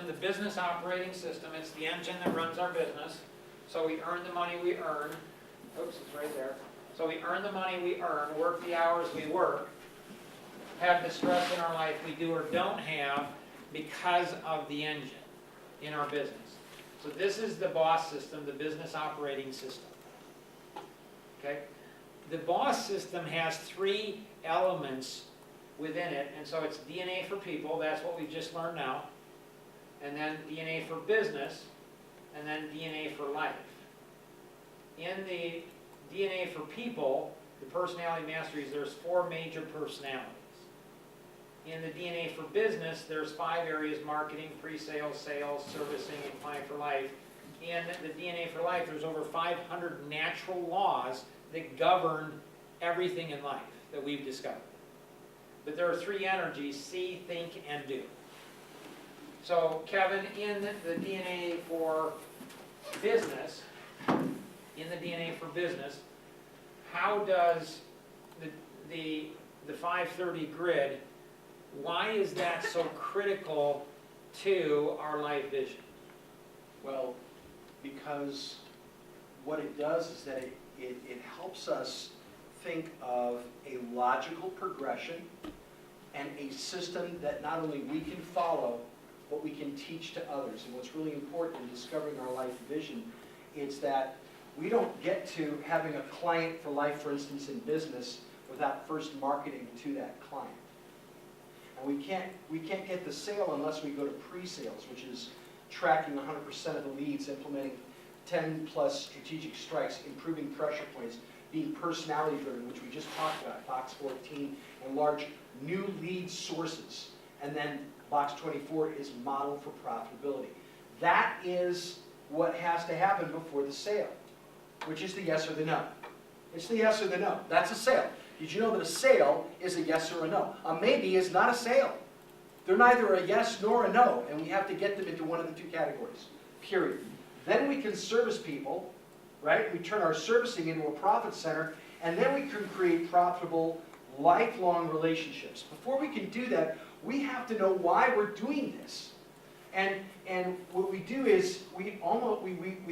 the business operating system. It's the engine that runs our business. So we earn the money we earn. Oops, it's right there. So we earn the money we earn, work the hours we work, have the stress in our life we do or don't have because of the engine in our business. So this is the boss system, the business operating system. Okay? The boss system has three elements within it, and so it's DNA for people, that's what we just learned now, and then DNA for business, and then DNA for life. In the DNA for people, the personality masteries, there's 4 major personalities. In the DNA for business, there's 5 areas: marketing, pre-sales, sales, servicing, and client for life. In the DNA for life, there's over 500 natural laws that govern everything in life that we've discovered. But there are 3 energies: see, think, and do. So, Kevin, in the DNA for business, how does the 530 grid, why is that so critical to our life vision? Well, because what it does is that it helps us think of a logical progression and a system that not only we can follow, but we can teach to others. And what's really important in discovering our life vision is that we don't get to having a client for life, for instance, in business, without first marketing to that client. And we can't get the sale unless we go to pre-sales, which is tracking 100% of the leads, implementing 10 plus strategic strikes, improving pressure points, being personality driven, which we just talked about, box 14, and large new lead sources. And then box 24 is model for profitability. That is what has to happen before the sale, which is the yes or the no. It's the yes or the no. That's a sale. Did you know that a sale is a yes or a no? A maybe is not a sale. They're neither a yes nor a no, and we have to get them into one of the 2 categories, period. Then we can service people, right? We turn our servicing into a profit center, and then we can create profitable, lifelong relationships. Before we can do that, we have to know why we're doing this. And what we do is we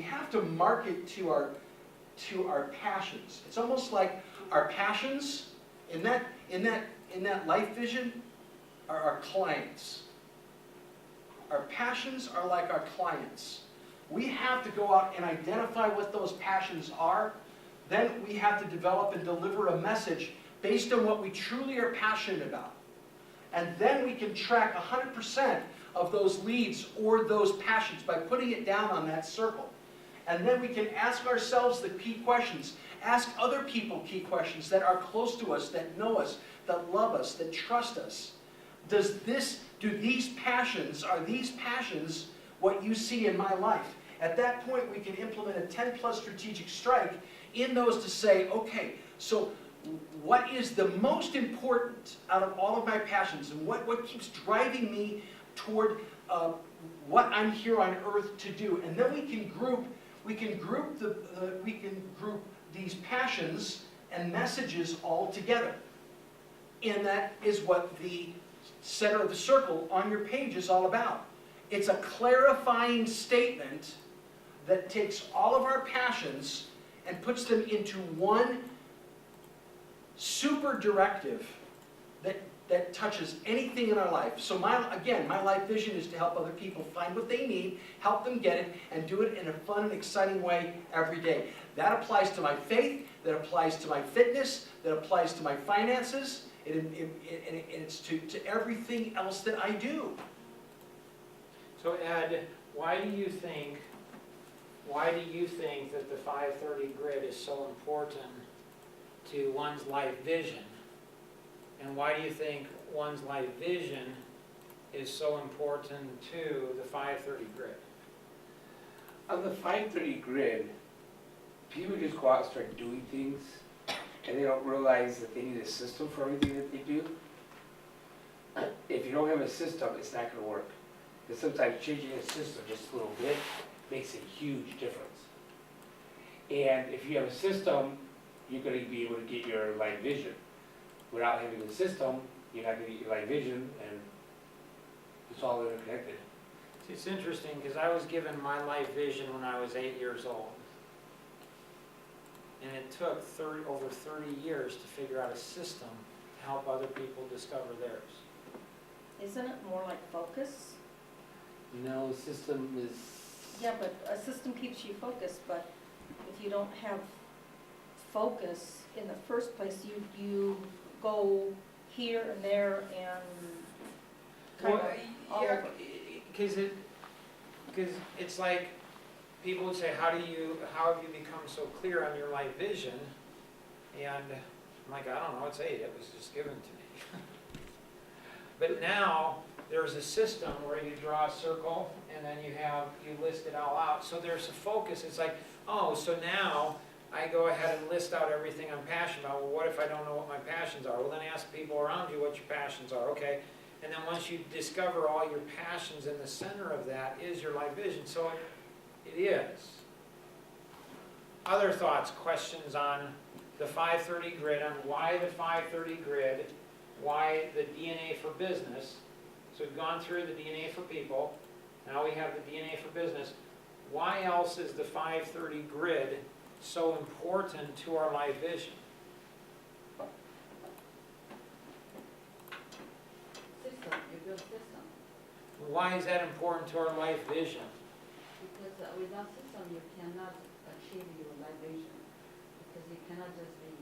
have to market to our passions. It's almost like our passions in that life vision are our clients. Our passions are like our clients. We have to go out and identify what those passions are. Then we have to develop and deliver a message based on what we truly are passionate about. And then we can track 100% of those leads or those passions by putting it down on that circle. And then we can ask ourselves the key questions, ask other people key questions that are close to us, that know us, that love us, that trust us. Do these passions, are these passions what you see in my life? At that point, we can implement a 10 plus strategic strike in those to say, okay, so what is the most important out of all of my passions, and what keeps driving me toward what I'm here on earth to do? And then we can group these passions and messages all together. And that is what the center of the circle on your page is all about. It's a clarifying statement that takes all of our passions and puts them into one super directive that touches anything in our life. So my life vision is to help other people find what they need, help them get it, and do it in a fun and exciting way every day. That applies to my faith, that applies to my fitness, that applies to my finances, and it's to everything else that I do. So Ed, why do you think that the 530 grid is so important to one's life vision? And why do you think one's life vision is so important to the 530 grid? On the 530 grid, people just go out and start doing things, and they don't realize that they need a system for everything that they do. If you don't have a system, it's not going to work. Because sometimes changing a system just a little bit makes a huge difference. And if you have a system, you're going to be able to get your life vision. Without having a system, you're not going to get your life vision, and it's all interconnected. It's interesting, because I was given my life vision when I was 8 years old. And it took over 30 years to figure out a system to help other people discover theirs. Isn't it more like focus? No, system is. Yeah, but a system keeps you focused, but if you don't have focus in the first place, you go here and there and kind of all yeah, over. because it's like, people would say, how have you become so clear on your life vision? And I'm like, I don't know, it's 8, it was just given to me. But now, there's a system where you draw a circle, and then you list it all out. So there's a focus, it's like, oh, so now I go ahead and list out everything I'm passionate about. Well, what if I don't know what my passions are? Well, then ask people around you what your passions are, okay? And then once you discover all your passions, in the center of that is your life vision. So it is. Other thoughts, questions on the 530 grid, on why the 530 grid, why the DNA for business. So we've gone through the DNA for people, now we have the DNA for business. Why else is the 530 grid so important to our life vision? System, you build system. Why is that important to our life vision? Because without system, you cannot achieve your life vision. Because you cannot just be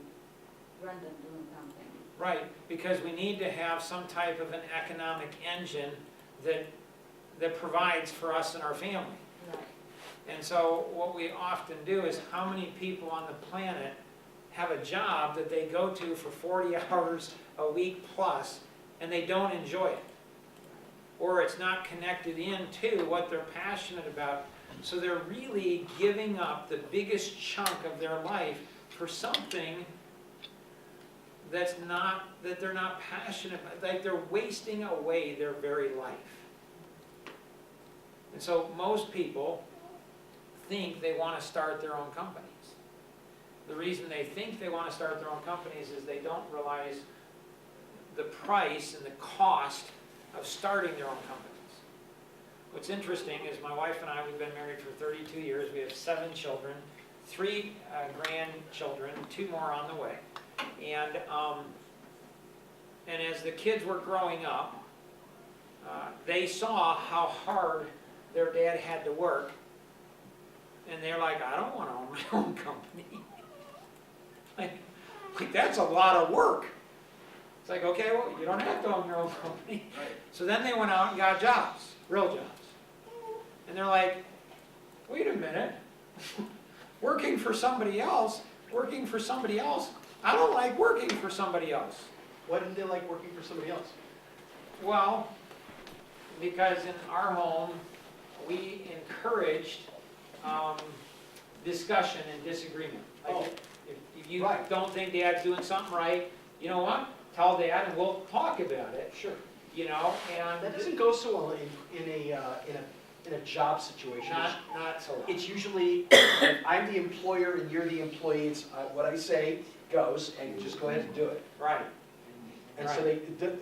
random doing something. Right, because we need to have some type of an economic engine that provides for us and our family. Right. And so what we often do is, how many people on the planet have a job that they go to for 40 hours a week plus, and they don't enjoy it? Or it's not connected into what they're passionate about. So they're really giving up the biggest chunk of their life for something that they're not passionate about. Like, they're wasting away their very life. And so most people think they want to start their own companies. The reason they think they want to start their own companies is they don't realize the price and the cost of starting their own companies. What's interesting is my wife and I, we've been married for 32 years. We have 7 children, 3 grandchildren, 2 more on the way. And as the kids were growing up, they saw how hard their dad had to work. And they're like, I don't want to own my own company. like, that's a lot of work. It's like, okay, well, you don't have to own your own company. Right. So then they went out and got jobs, real jobs. And they're like, wait a minute, working for somebody else, I don't like working for somebody else. Why didn't they like working for somebody else? Well, because in our home, we encouraged discussion and disagreement. Like, Oh. if you Right. don't think Dad's doing something right, you know what? Tell Dad and we'll talk about it. Sure. You know, and That doesn't go so well in a job situation. not so. It's usually, I'm the employer and you're the employee, it's what I say goes, and just go ahead and do it. Right. And so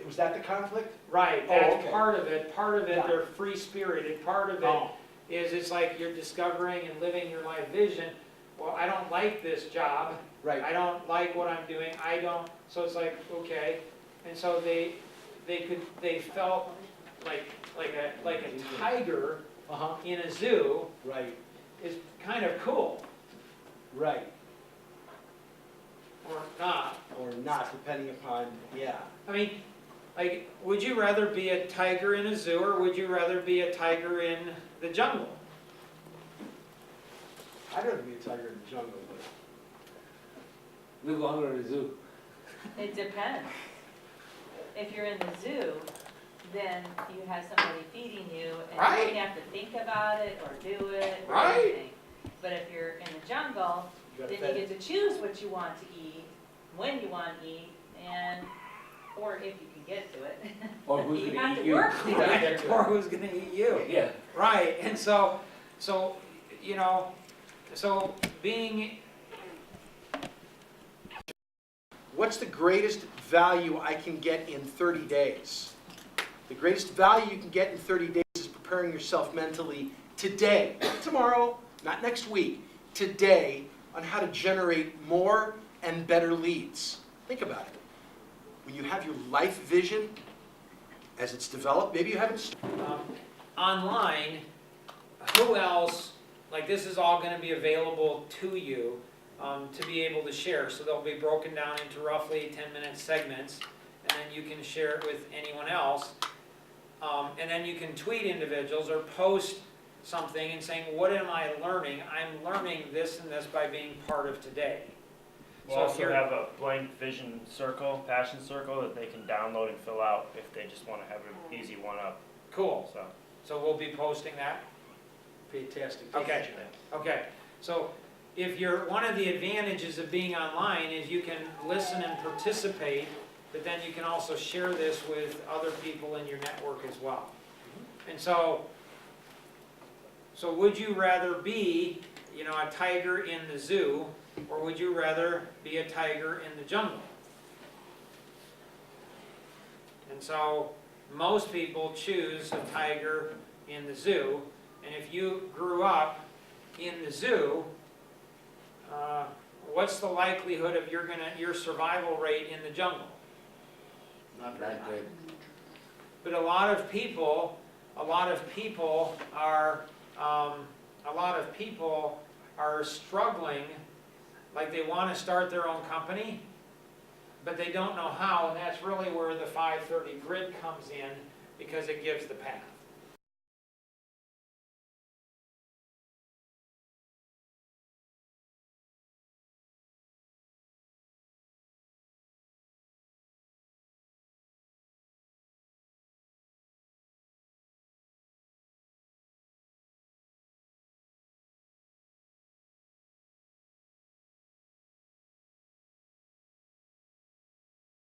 was that the conflict? Right, Oh, that's okay. part of it. Part of it, Yeah. they're free-spirited. Part of it Oh. is it's like you're discovering and living your life vision. Well, I don't like this job. Right. I don't like what I'm doing. I don't. So it's like, okay. And so they felt like a tiger Uh-huh. in a zoo Right, is kind of cool, right. or not. Or not, depending upon, yeah. I mean, like, would you rather be a tiger in a zoo, or would you rather be a tiger in the jungle? I'd rather be a tiger in the jungle, but. Live longer in the zoo. It depends. If you're in the zoo, then you have somebody feeding you, and you Right. don't have to think about it or do it or Right. anything. But if you're in the jungle, You gotta then fed- you get to choose what you want to eat, when you want to eat, and, or if you can get to it. Or who's You gonna have eat to you? work for gotta it. get to it. Or who's gonna eat you? Yeah. Right, and so, you know, so being, What's the greatest value I can get in 30 days? The greatest value you can get in 30 days is preparing yourself mentally today, not tomorrow, not next week, today, on how to generate more and better leads. Think about it. When you have your life vision as it's developed, maybe you haven't. Online, who else, like this is all gonna be available to you to be able to share. So they'll be broken down into roughly 10-minute segments, and then you can share it with anyone else. And then you can tweet individuals or post something and saying, what am I learning? I'm learning this and this by being part of today. We'll So if also you're- have a blank vision circle, passion circle that they can download and fill out if they just want to have an easy one-up. Cool, So so we'll be posting that. Fantastic. Okay. Okay, so if you're, one of the advantages of being online is you can listen and participate, but then you can also share this with other people in your network as well. And so would you rather be, a tiger in the zoo, or would you rather be a tiger in the jungle? And so most people choose a tiger in the zoo, and if you grew up in the zoo, what's the likelihood of your survival rate in the jungle? Not very Not high. good. But a lot of people are struggling, like they want to start their own company, but they don't know how, and that's really where the 530 grid comes in, because it gives the path.